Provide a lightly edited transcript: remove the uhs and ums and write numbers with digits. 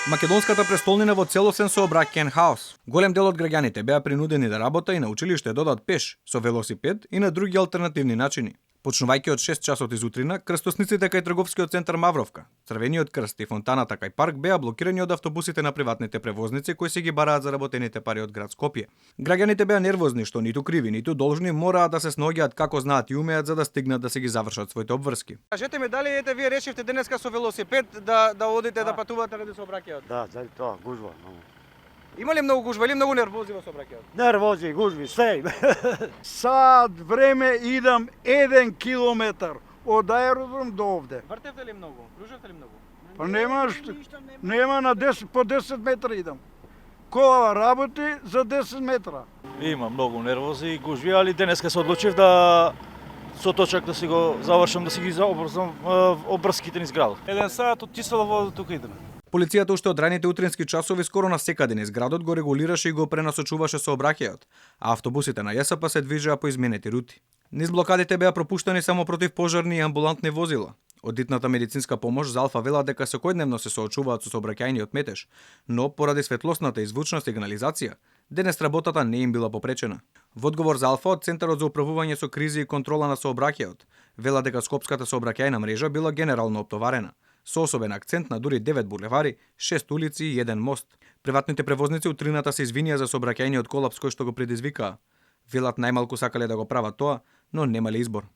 Македонската престолнина во целосен сообраќаен хаос. Голем дел од граѓаните беа принудени да работа и на училиште додат пеш, со велосипед и на други алтернативни начини. Почнувајќи од 6 часот изутрина, крстосниците кај трговскиот центар Мавровка, Црвениот крст и фонтаната кај парк беа блокирани од автобусите на приватните превозници кои си ги бараат заработените пари од град Скопје. Граѓаните беа нервозни што ниту криви, ниту должни мораат да се сноѓаат како знаат и умеат за да стигнат да се ги завршат своите обврски. Кажете ми дали вие решивте денеска со велосипед да одите да патувате ради сообраќајот? Да, заради тоа, гужва. Има ли многу гужва или многу нервози во сообраќајот? Нервози, гужви, све. Сад време идам 1 километар од аеродром до овде. Вртевте ли многу? Кружевте ли многу? Па нема на 10 по 10 метра идам. Кола работи за 10 метра. Има многу нервози и гужви, али денеска се одлучив да со точак да си го завршам, да си ги заобрзам обрските низ градот. 1 сат од Тисалово до тука идеме. Полицијата уште од раните утрински часови скоро навсекаде низ градот го регулираше и го пренасочуваше сообраќајот, а автобусите на ЈСП се движеа по изменети рути. Низ блокадите беа пропуштани само против пожарни и амбулантни возила. Од дитната медицинска помош Залфа вела дека секојдневно се соочуваат со сообраќајниот метеж, но поради светлосната и звучна сигнализација, денес работата не им била попречена. Во одговор Залфа од Центарот за управување со кризи и контрола на сообраќајот вела дека скопската сообраќајна мрежа била генерално оптоварена, со особен акцент на дури 9 булевари, 6 улици и 1 мост. Приватните превозници утрината се извинија за сообраќајниот колапс кој што го предизвикаа. Велат најмалку сакале да го прават тоа, но немале избор.